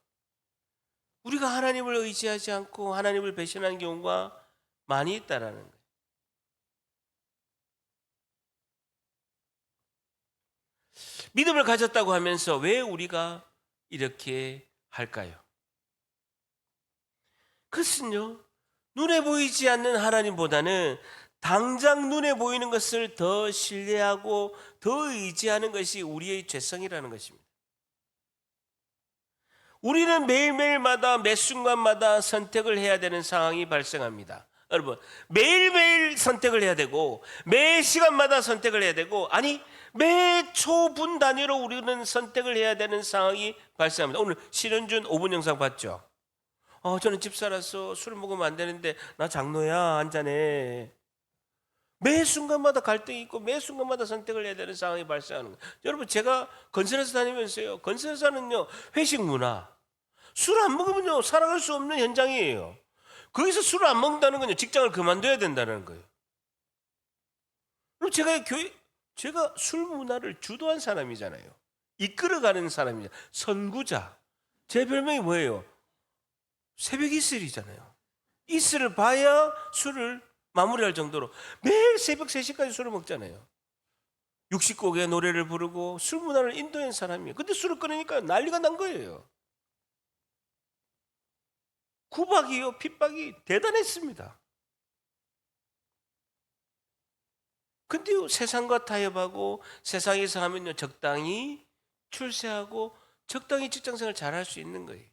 우리가 하나님을 의지하지 않고 하나님을 배신하는 경우가 많이 있다라는 거예요. 믿음을 가졌다고 하면서 왜 우리가 이렇게 할까요? 그것은요, 눈에 보이지 않는 하나님보다는 당장 눈에 보이는 것을 더 신뢰하고 더 의지하는 것이 우리의 죄성이라는 것입니다. 우리는 매일매일마다 매 순간마다 선택을 해야 되는 상황이 발생합니다. 여러분, 매일매일 선택을 해야 되고 매 시간마다 선택을 해야 되고 아니 매 초분 단위로 우리는 선택을 해야 되는 상황이 발생합니다. 오늘 신현준 5분 영상 봤죠? 저는 집사라서 술 먹으면 안 되는데 나 장로야 한 잔해. 매 순간마다 갈등이 있고 매 순간마다 선택을 해야 되는 상황이 발생하는 거예요. 여러분 제가 건설회사 다니면서요. 건설회사는요 회식 문화. 술 안 먹으면요 살아갈 수 없는 현장이에요. 거기서 술을 안 먹는다는 건요 직장을 그만둬야 된다는 거예요. 그럼 제가 술 문화를 주도한 사람이잖아요. 이끌어가는 사람이잖아요. 선구자. 제 별명이 뭐예요? 새벽 이슬이잖아요. 이슬을 봐야 술을 마무리할 정도로 매일 새벽 3시까지 술을 먹잖아요. 60곡의 노래를 부르고 술 문화를 인도한 사람이에요. 근데 술을 끊으니까 난리가 난 거예요. 구박이요, 핍박이 대단했습니다. 근데요, 세상과 타협하고 세상에서 하면요, 적당히 출세하고 적당히 직장생활 잘할 수 있는 거예요.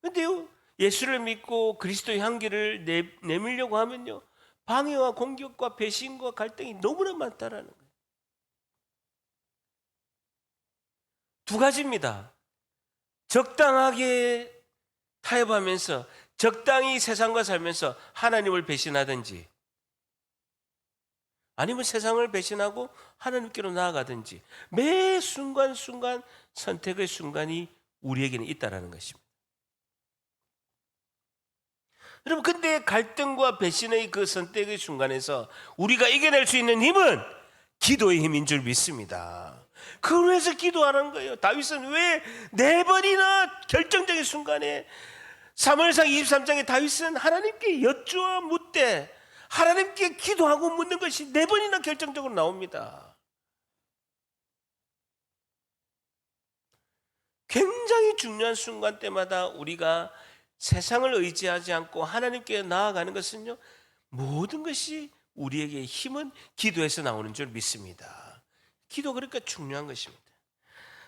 근데요, 예수를 믿고 그리스도의 향기를 내밀려고 하면요, 방해와 공격과 배신과 갈등이 너무나 많다라는 거예요. 두 가지입니다. 적당하게 타협하면서 적당히 세상과 살면서 하나님을 배신하든지 아니면 세상을 배신하고 하나님께로 나아가든지 매 순간순간 선택의 순간이 우리에게는 있다는 것입니다. 여러분 근데 갈등과 배신의 그 선택의 순간에서 우리가 이겨낼 수 있는 힘은 기도의 힘인 줄 믿습니다. 그걸 위해서 기도하는 거예요. 다윗은 왜 4번이나 결정적인 순간에 사무엘상 23장에 다윗은 하나님께 여쭈어 묻되 하나님께 기도하고 묻는 것이 4번이나 결정적으로 나옵니다. 굉장히 중요한 순간 때마다 우리가 세상을 의지하지 않고 하나님께 나아가는 것은요, 모든 것이 우리에게 힘은 기도에서 나오는 줄 믿습니다. 기도가 그러니까 중요한 것입니다.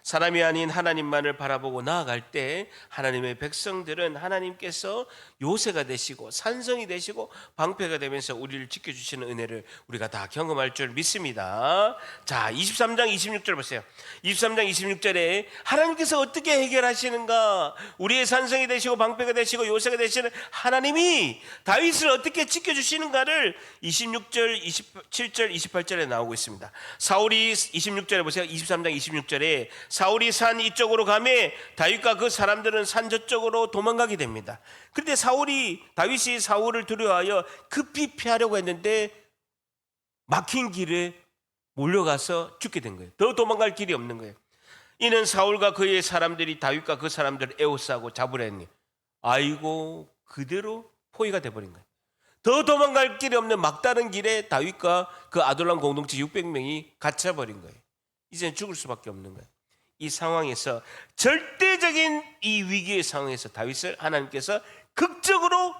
사람이 아닌 하나님만을 바라보고 나아갈 때 하나님의 백성들은 하나님께서 요새가 되시고 산성이 되시고 방패가 되면서 우리를 지켜주시는 은혜를 우리가 다 경험할 줄 믿습니다. 자, 23장 26절 보세요. 23장 26절에 하나님께서 어떻게 해결하시는가? 우리의 산성이 되시고 방패가 되시고 요새가 되시는 하나님이 다윗을 어떻게 지켜주시는가를 26절, 27절, 28절에 나오고 있습니다. 사울이 26절에 보세요. 23장 26절에 사울이 산 이쪽으로 가매 다윗과 그 사람들은 산 저쪽으로 도망가게 됩니다. 그런데 다윗이 사울을 두려워하여 급히 피하려고 했는데 막힌 길에 몰려가서 죽게 된 거예요. 더 도망갈 길이 없는 거예요. 이는 사울과 그의 사람들이 다윗과 그 사람들을 에워싸고 잡으려니 아이고 그대로 포위가 돼버린 거예요. 더 도망갈 길이 없는 막다른 길에 다윗과 그 아둘람 공동체 600명이 갇혀버린 거예요. 이제는 죽을 수밖에 없는 거예요. 이 상황에서 절대적인 이 위기의 상황에서 다윗을 하나님께서 극적으로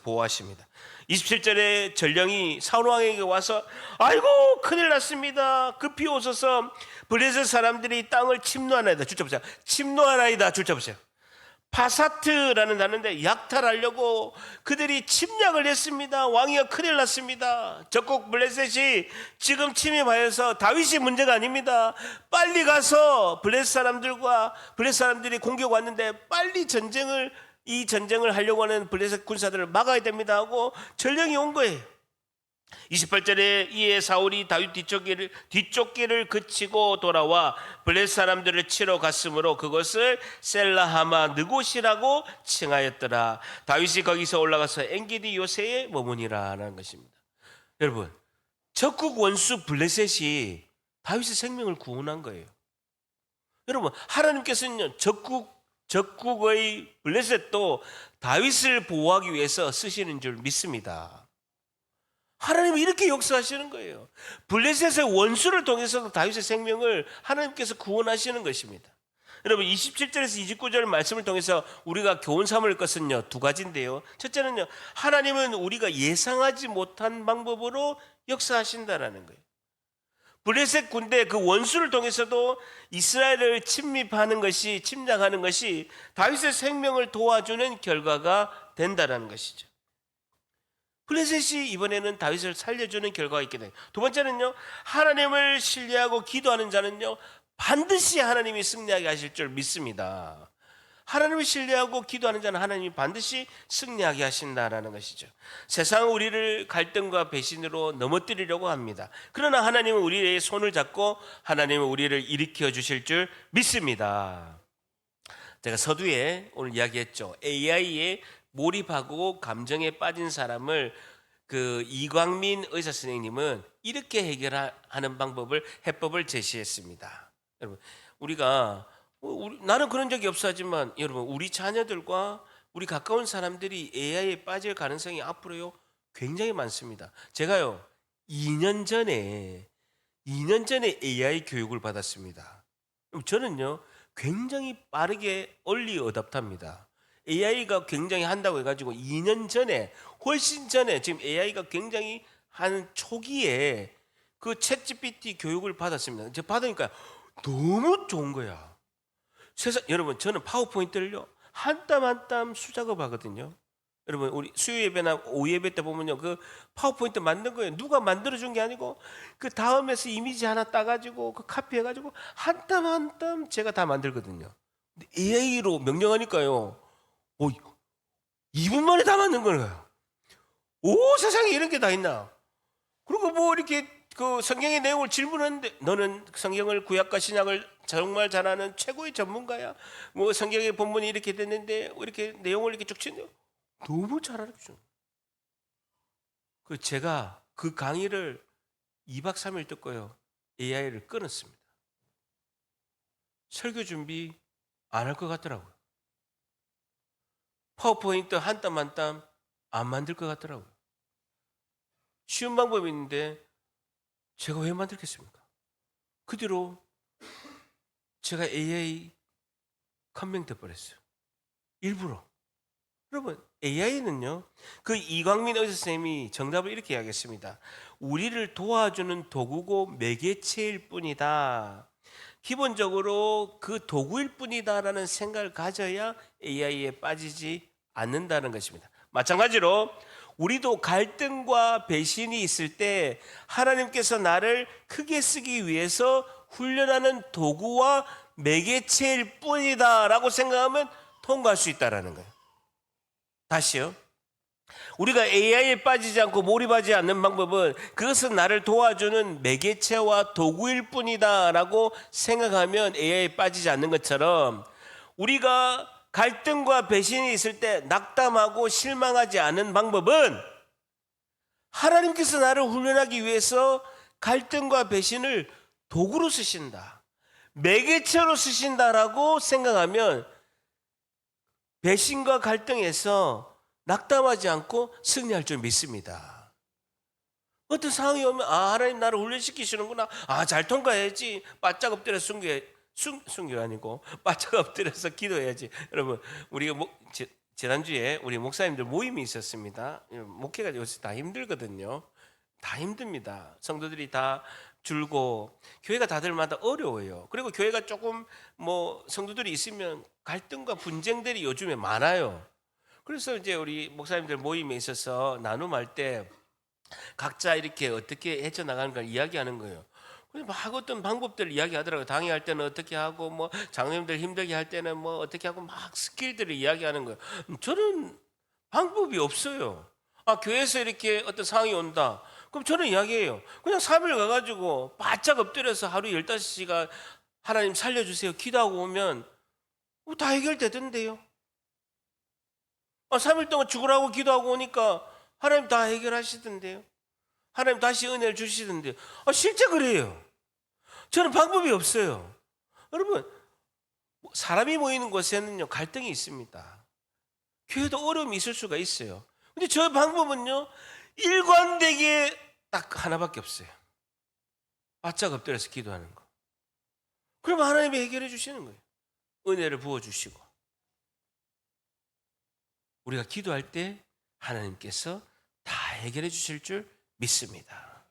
보호하십니다. 27절에 전령이 사울 왕에게 와서 아이고 큰일 났습니다. 급히 오소서 블레셋 사람들이 땅을 침노하나이다. 줄쳐보세요. 침노하나이다. 줄쳐보세요. 파사트라는 단어인데 약탈하려고 그들이 침략을 했습니다. 왕이가 큰일 났습니다. 적국 블레셋이 지금 침입하여서 다윗이 문제가 아닙니다. 빨리 가서 블레셋 사람들이 공격 왔는데 빨리 이 전쟁을 하려고 하는 블레셋 군사들을 막아야 됩니다 하고 전령이 온 거예요. 28절에 이에 사울이 다윗 뒤쪽 길을 그치고 돌아와 블레셋 사람들을 치러 갔으므로 그것을 셀라하마 느곳이라고 칭하였더라. 다윗이 거기서 올라가서 엔게디 요새에 머무니라라는 것입니다. 여러분, 적국 원수 블레셋이 다윗의 생명을 구원한 거예요. 여러분, 하나님께서는요 적국의 블레셋도 다윗을 보호하기 위해서 쓰시는 줄 믿습니다. 하나님은 이렇게 역사하시는 거예요. 블레셋의 원수를 통해서도 다윗의 생명을 하나님께서 구원하시는 것입니다. 여러분 27절에서 29절 말씀을 통해서 우리가 교훈 삼을 것은요 두 가지인데요. 첫째는요 하나님은 우리가 예상하지 못한 방법으로 역사하신다라는 거예요. 블레셋 군대 그 원수를 통해서도 이스라엘을 침략하는 것이 다윗의 생명을 도와주는 결과가 된다라는 것이죠. 블레셋이 이번에는 다윗을 살려주는 결과가 있게 돼요. 두 번째는요, 하나님을 신뢰하고 기도하는 자는요, 반드시 하나님이 승리하게 하실 줄 믿습니다. 하나님을 신뢰하고 기도하는 자는 하나님이 반드시 승리하게 하신다라는 것이죠. 세상은 우리를 갈등과 배신으로 넘어뜨리려고 합니다. 그러나 하나님은 우리의 손을 잡고 하나님은 우리를 일으켜 주실 줄 믿습니다. 제가 서두에 오늘 이야기했죠. AI에 몰입하고 감정에 빠진 사람을 이광민 의사 선생님은 이렇게 해결하는 해법을 제시했습니다. 여러분, 나는 그런 적이 없어 하지만 여러분, 우리 자녀들과 우리 가까운 사람들이 AI에 빠질 가능성이 앞으로요 굉장히 많습니다. 제가요 2년 전에 AI 교육을 받았습니다. 저는요 굉장히 빠르게 얼리 어답터입니다. AI가 굉장히 한다고 해가지고 2년 전에, 훨씬 전에, 지금 AI가 굉장히 한 초기에 그 챗GPT 교육을 받았습니다. 제가 받으니까 너무 좋은 거야. 여러분, 저는 파워포인트를요 한 땀 한 땀 수작업 하거든요. 여러분, 우리 수요 예배나 오후 예배 때 보면요 그 파워포인트 만든 거예요. 누가 만들어준 게 아니고 그 다음에서 이미지 하나 따가지고 그 카피해가지고 한 땀 한 땀 제가 다 만들거든요. 근데 AI로 명령하니까요 2분 만에 다 만든 거예요. 오, 세상에 이런 게 다 있나? 그리고 이렇게 그 성경의 내용을 질문하는데 너는 성경을 구약과 신약을 정말 잘 아는 최고의 전문가야. 성경의 본문이 이렇게 됐는데 이렇게 내용을 이렇게 쭉 치는데 너무 잘 알려줘. 제가 그 강의를 2박 3일 듣고요 AI를 끊었습니다. 설교 준비 안 할 것 같더라고요. 파워포인트 한 땀 한 땀 안 만들 것 같더라고요. 쉬운 방법이 있는데 제가 왜 만들겠습니까? 그 뒤로 제가 AI 컴맹돼 버렸어요. 일부러. 여러분, AI는요, 그 이광민 의사 선생님이 정답을 이렇게 이야기했습니다. 우리를 도와주는 도구고 매개체일 뿐이다. 기본적으로 그 도구일 뿐이다라는 생각을 가져야 AI에 빠지지 않는다는 것입니다. 마찬가지로 우리도 갈등과 배신이 있을 때 하나님께서 나를 크게 쓰기 위해서 훈련하는 도구와 매개체일 뿐이다라고 생각하면 통과할 수 있다라는 거예요. 다시요. 우리가 AI에 빠지지 않고 몰입하지 않는 방법은 그것은 나를 도와주는 매개체와 도구일 뿐이다라고 생각하면 AI에 빠지지 않는 것처럼, 우리가 갈등과 배신이 있을 때 낙담하고 실망하지 않는 방법은 하나님께서 나를 훈련하기 위해서 갈등과 배신을 도구로 쓰신다, 매개체로 쓰신다라고 생각하면 배신과 갈등에서 낙담하지 않고 승리할 줄 믿습니다. 어떤 상황이 오면 하나님 나를 훈련시키시는구나. 잘 통과해야지. 바짝 엎드려 순교 아니고 바짝 엎드려서 기도해야지. 여러분, 우리가 지난주에 우리 목사님들 모임이 있었습니다. 목회가 요새 다 힘들거든요. 다 힘듭니다. 성도들이 다 줄고 교회가 다들마다 어려워요. 그리고 교회가 조금 성도들이 있으면 갈등과 분쟁들이 요즘에 많아요. 그래서 이제 우리 목사님들 모임에 있어서 나눔할 때 각자 이렇게 어떻게 헤쳐나가는 걸 이야기하는 거예요. 그래서 막 어떤 방법들을 이야기하더라고요. 당회할 때는 어떻게 하고, 장로님들 힘들게 할 때는 어떻게 하고, 막 스킬들을 이야기하는 거예요. 저는 방법이 없어요. 교회에서 이렇게 어떤 상황이 온다. 그럼 저는 이야기해요. 그냥 3일 가가지고 바짝 엎드려서 하루 15시간 하나님 살려주세요 기도하고 오면 다 해결되던데요. 3일 동안 죽으라고 기도하고 오니까 하나님 다 해결하시던데요. 하나님 다시 은혜를 주시던데요. 실제 그래요. 저는 방법이 없어요. 여러분, 사람이 모이는 곳에는요 갈등이 있습니다. 교회도 어려움이 있을 수가 있어요. 근데 저 방법은요 일관되게 딱 하나밖에 없어요. 바짝 엎드려서 기도하는 거. 그러면 하나님이 해결해 주시는 거예요. 은혜를 부어주시고. 우리가 기도할 때 하나님께서 다 해결해 주실 줄 믿습니다.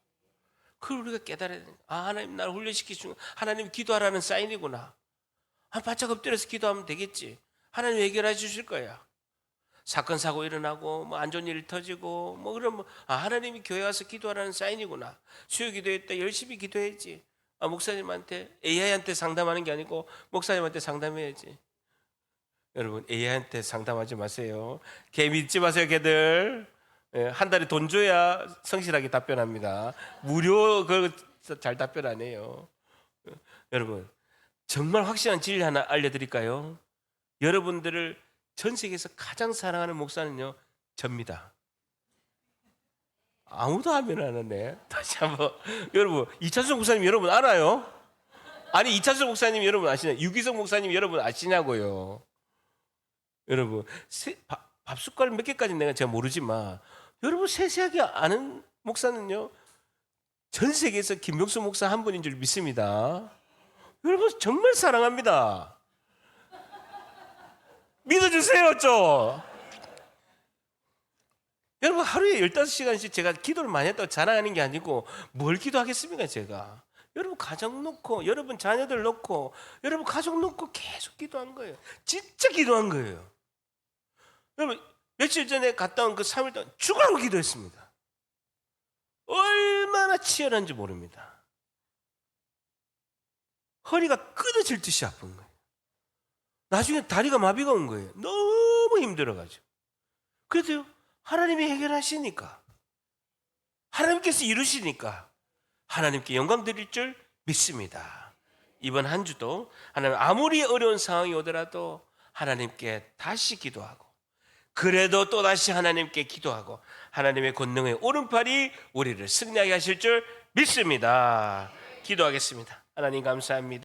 그걸 우리가 깨달아야 돼요. 하나님 나를 훈련시키시는, 하나님 기도하라는 사인이구나. 바짝 엎드려서 기도하면 되겠지. 하나님 해결해 주실 거야. 사건 사고 일어나고 안 좋은 일 터지고 그러면 하나님이 교회 와서 기도하라는 사인이구나. 수요 기도했다 열심히 기도해야지. 목사님한테, AI한테 상담하는 게 아니고 목사님한테 상담해야지. 여러분, AI한테 상담하지 마세요. 걔 믿지 마세요. 걔들 한 달에 돈 줘야 성실하게 답변합니다. 무료 잘 답변 안 해요. 여러분, 정말 확실한 진리 하나 알려드릴까요? 여러분들을 전 세계에서 가장 사랑하는 목사는요 접니다. 아무도 하면 안 하네. 다시 한번. 여러분, 이찬성 목사님 여러분 알아요? 아니, 이찬성 목사님 여러분 아시나요? 유기성 목사님 여러분 아시냐고요. 여러분, 밥 숟갈 몇 개까지 제가 모르지만 여러분 세세하게 아는 목사는요 전 세계에서 김명수 목사 한 분인 줄 믿습니다. 여러분 정말 사랑합니다. 믿어주세요 좀. 여러분, 하루에 15시간씩 제가 기도를 많이 했다고 자랑하는 게 아니고 뭘 기도하겠습니까 제가. 여러분 가정 놓고, 여러분 자녀들 놓고, 여러분 가족 놓고 계속 기도한 거예요. 진짜 기도한 거예요. 여러분, 며칠 전에 갔다 온 그 3일 동안 죽으라고 기도했습니다. 얼마나 치열한지 모릅니다. 허리가 끊어질 듯이 아픈 거예요. 나중에 다리가 마비가 온 거예요. 너무 힘들어가지고. 그래도요 하나님이 해결하시니까, 하나님께서 이루시니까 하나님께 영광 드릴 줄 믿습니다. 이번 한 주도 하나님, 아무리 어려운 상황이 오더라도 하나님께 다시 기도하고, 그래도 또다시 하나님께 기도하고, 하나님의 권능의 오른팔이 우리를 승리하게 하실 줄 믿습니다. 기도하겠습니다. 하나님 감사합니다.